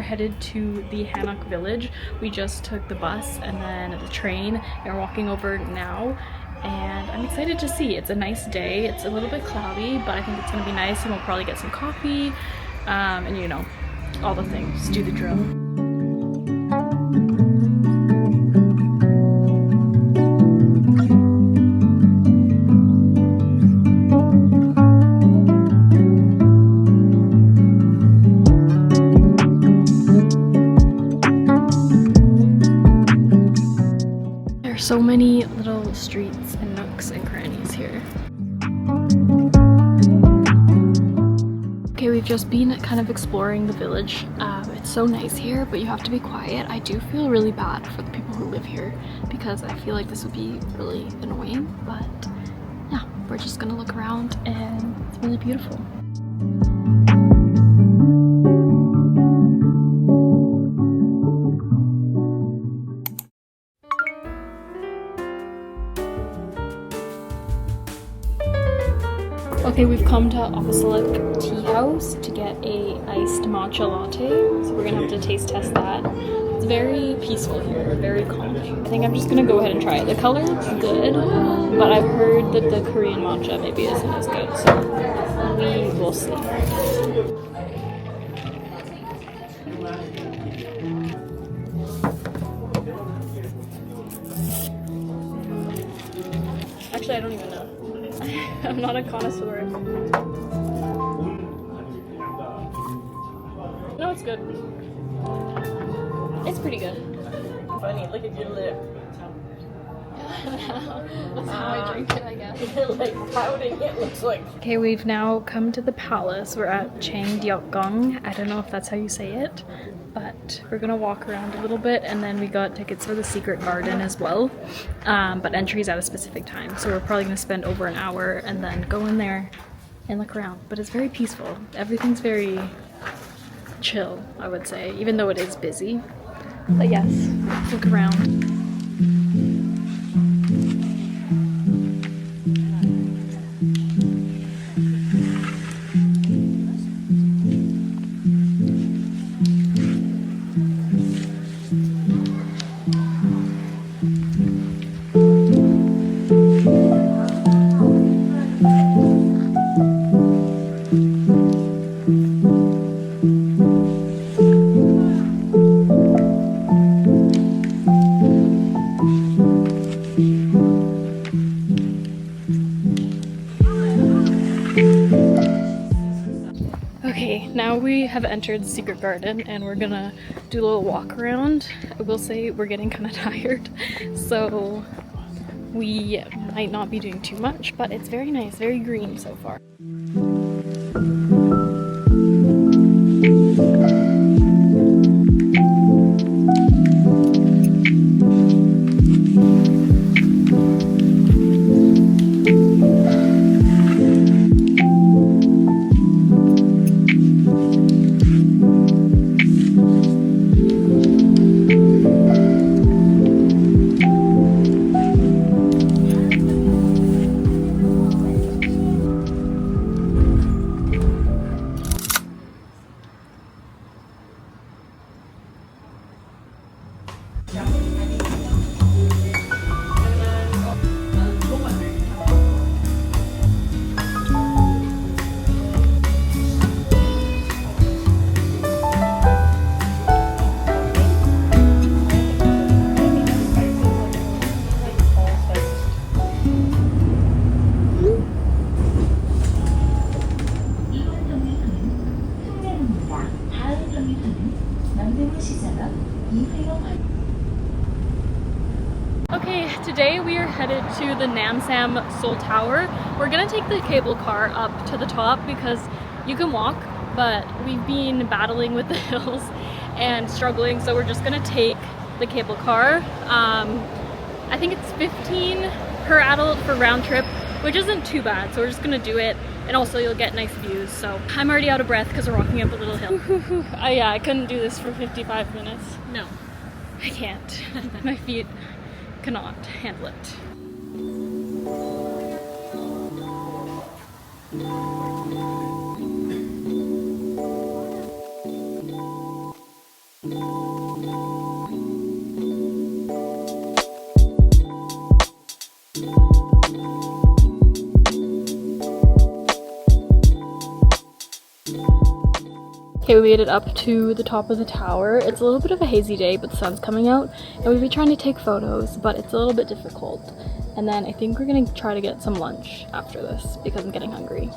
headed to the Hanok village. We just took the bus and then the train and we're walking over now. And I'm excited to see. It's a nice day. It's a little bit cloudy, but I think it's gonna be nice and we'll probably get some coffee and you know, all the things, do the drill. So many little streets and nooks and crannies here. Okay, we've just been kind of exploring the village. It's so nice here, but you have to be quiet. I do feel really bad for the people who live here because I feel like this would be really annoying, but yeah, we're just gonna look around and it's really beautiful. Okay, we've come to Opposite Tea House to get a iced matcha latte, so we're gonna have to taste test that. It's very peaceful here, very calming. I think I'm just gonna go ahead and try it. The color looks good, but I've heard that the Korean matcha maybe isn't as good, so we will see. Actually, I don't even know. I'm not a connoisseur. No, it's good. It's pretty good. Funny, look at your lip. That's how I drink it, I guess. You're like pouting, it looks like. Okay, we've now come to the palace. We're at Changdeokgung. I don't know if that's how you say it, but we're gonna walk around a little bit, and then we got tickets for the secret garden as well, but entry's at a specific time, so we're probably gonna spend over an hour and then go in there and look around. But it's very peaceful. Everything's very chill, I would say, even though it is busy. But yes, let's look around. Okay, now we have entered the secret garden and we're gonna do a little walk around. I will say we're getting kind of tired, so we might not be doing too much, but it's very nice, very green so far. Okay, today we are headed to the Namsam Seoul Tower. We're gonna take the cable car up to the top because you can walk, but we've been battling with the hills and struggling, so we're just gonna take the cable car. I think it's 15 per adult for round trip, which isn't too bad, so we're just gonna do it, and also you'll get nice views. So I'm already out of breath because we're walking up a little hill. Yeah, I couldn't do this for 55 minutes. No, I can't. My feet cannot handle it. Okay, we made it up to the top of the tower. It's a little bit of a hazy day, but the sun's coming out, and we've been trying to take photos, but it's a little bit difficult. And then I think we're gonna try to get some lunch after this because I'm getting hungry.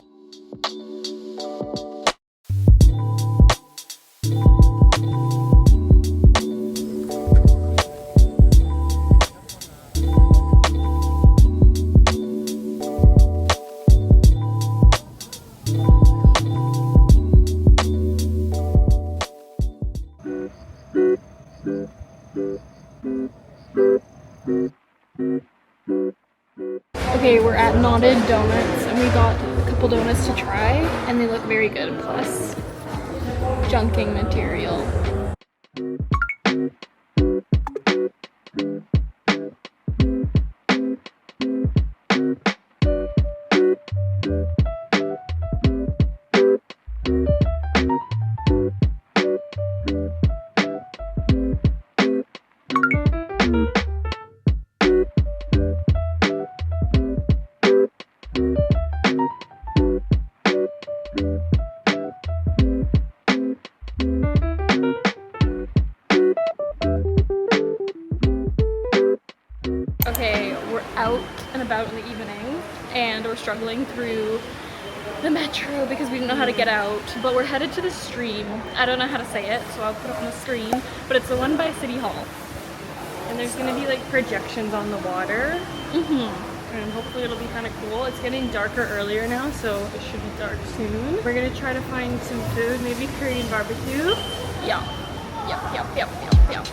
Okay, we're at Knotted Donuts and we got a couple donuts to try and they look very good, plus junking material. Okay, we're out and about in the evening and we're struggling through the metro because we don't know how to get out, but we're headed to the stream. I don't know how to say it, so I'll put it on the screen, but it's the one by City Hall. And there's gonna be like projections on the water. And hopefully it'll be kind of cool. It's getting darker earlier now, so it should be dark soon. We're gonna try to find some food, maybe Korean barbecue. Yeah. Yep.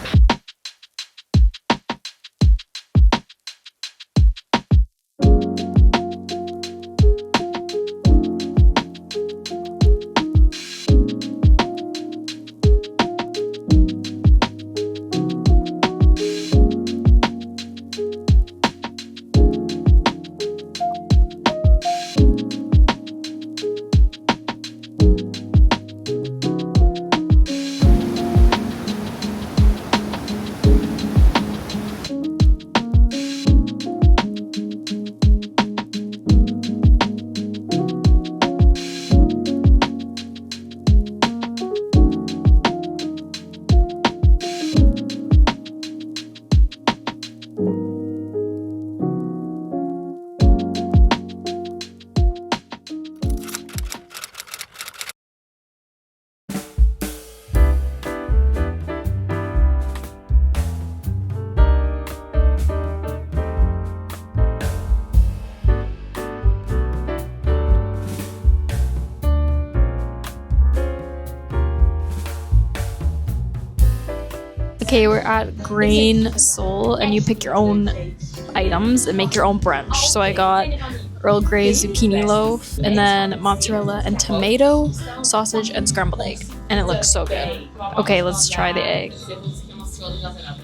Okay, we're at Grain Seoul, and you pick your own items and make your own brunch. So I got Earl Grey zucchini loaf, and then mozzarella and tomato, sausage, and scrambled egg. And it looks so good. Okay, let's try the egg.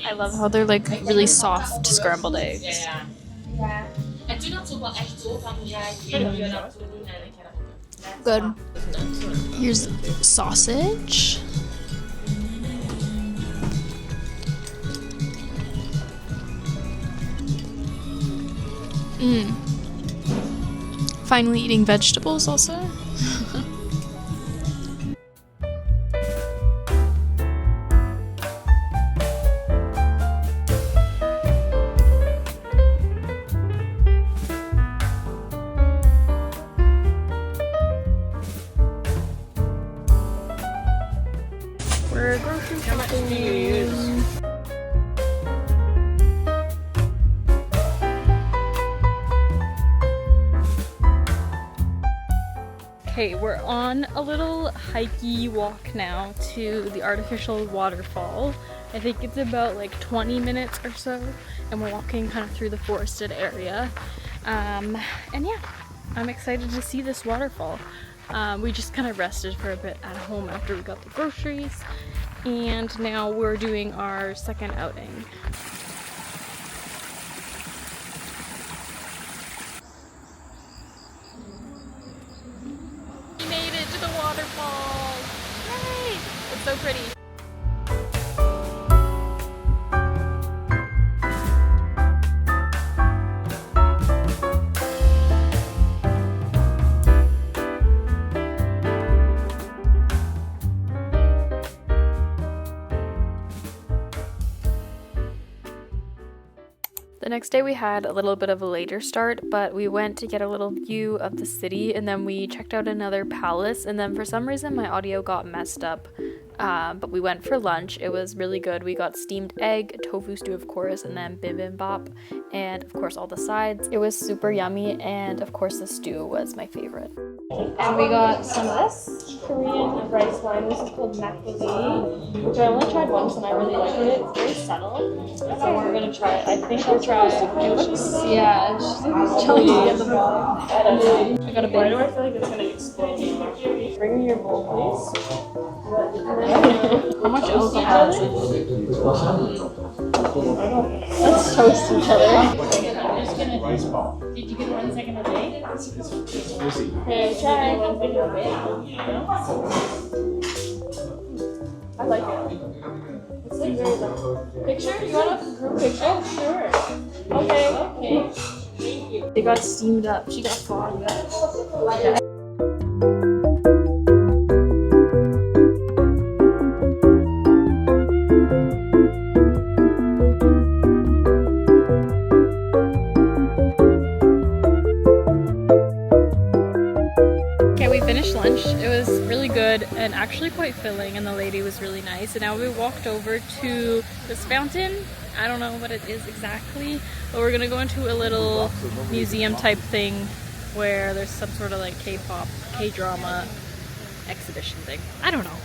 I love how they're like really soft scrambled eggs. Good. Here's sausage. Finally eating vegetables also. We're grocery shopping. Okay, we're on a little hikey walk now to the artificial waterfall. I think it's about like 20 minutes or so, and we're walking kind of through the forested area. And yeah, I'm excited to see this waterfall. We just kind of rested for a bit at home after we got the groceries, and now we're doing our second outing. Waterfall! Yay! It's so pretty. The next day we had a little bit of a later start, but we went to get a little view of the city, and then we checked out another palace, and then for some reason my audio got messed up. But we went for lunch. It was really good. We got steamed egg, tofu stew of course, and then bibimbap, and of course all the sides. It was super yummy, and of course the stew was my favorite. And we got some of this Korean rice wine. This is called makgeolli, which I only tried once and I really liked it. It's very subtle, so we're gonna try it. I think I'll try it. It looks, yeah, it's chunky at the bottom. I got a big. Why do I feel like it's gonna explode? Bring me your bowl, please. How much alcohol is it? Let's toast each other. I'm just gonna. Did you get 1 second a day? Okay, try. I like it. It's like very nice. Picture? You want a group picture? Oh, sure. Okay. Thank you. They got steamed up. She got fogged up. Lunch. It was really good and actually quite filling, and the lady was really nice. And now we walked over to this fountain. I don't know what it is exactly, but we're gonna go into a little museum type thing where there's some sort of like K-pop, K-drama exhibition thing. I don't know.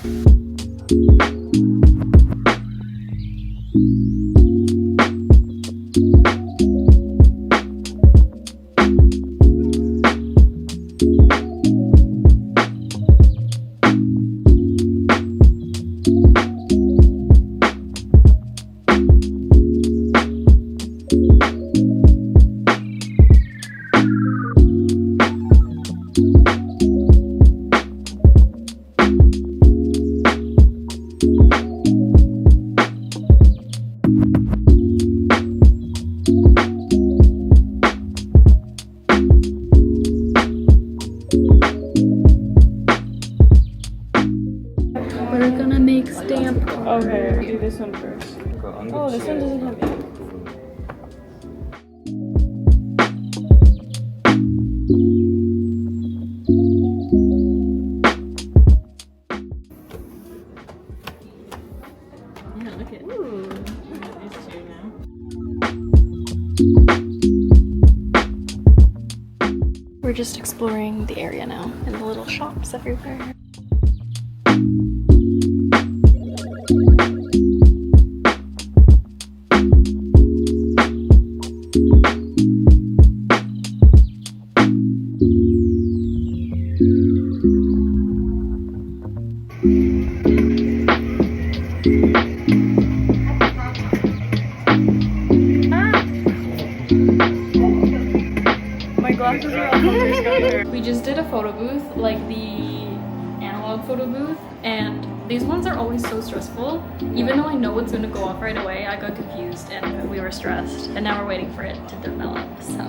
Okay, do this one first. Oh, this one doesn't have ink. Yeah, look at it. Ooh. These two now. We're just exploring the area now, and the little shops everywhere. We just did a photo booth, like the analog photo booth, and these ones are always so stressful. Even though I know it's gonna go off right away, I got confused and we were stressed, and now we're waiting for it to develop. So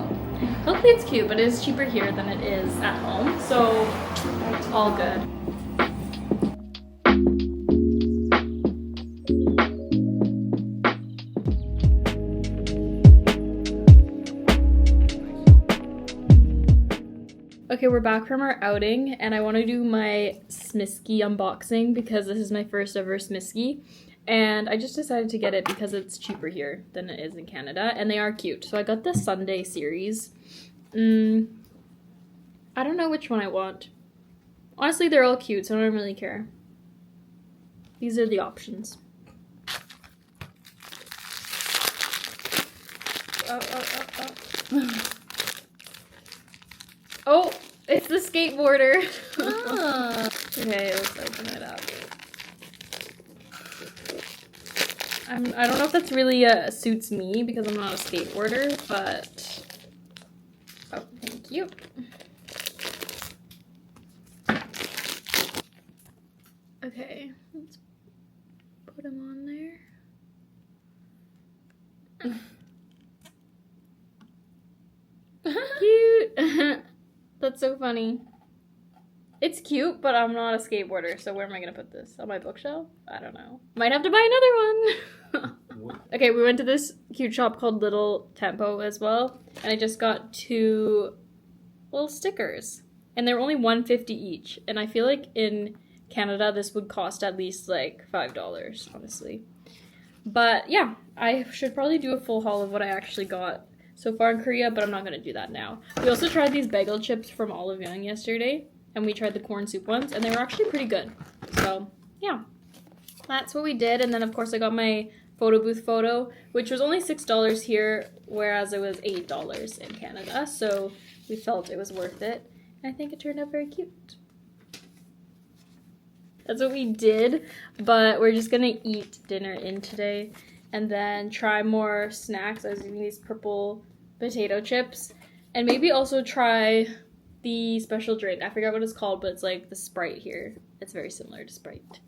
hopefully it's cute, but it is cheaper here than it is at home, so it's all good. Okay, we're back from our outing, and I want to do my Smiski unboxing because this is my first ever Smiski, and I just decided to get it because it's cheaper here than it is in Canada, and they are cute. So I got the Sunday series. I don't know which one I want. Honestly, they're all cute, so I don't really care. These are the options. Oh, it's the skateboarder. Ah. Okay, let's open it up. I don't know if that's really suits me because I'm not a skateboarder, but oh, thank you. Okay, let's put him on there. Cute. That's so funny. It's cute, but I'm not a skateboarder, so where am I gonna put this? On my bookshelf? I don't know. Might have to buy another one. Okay, we went to this cute shop called Little Tempo as well, and I just got 2 little stickers, and they were only $1.50 each, and I feel like in Canada this would cost at least like $5, honestly. But yeah, I should probably do a full haul of what I actually got so far in Korea, but I'm not gonna do that now. We also tried these bagel chips from Olive Young yesterday, and we tried the corn soup ones, and they were actually pretty good. So yeah, that's what we did. And then of course I got my photo booth photo, which was only $6 here, whereas it was $8 in Canada. So we felt it was worth it, and I think it turned out very cute. That's what we did, but we're just gonna eat dinner in today and then try more snacks. I was eating these purple potato chips, and maybe also try the special drink. I forgot what it's called, but it's like the Sprite here. It's very similar to Sprite.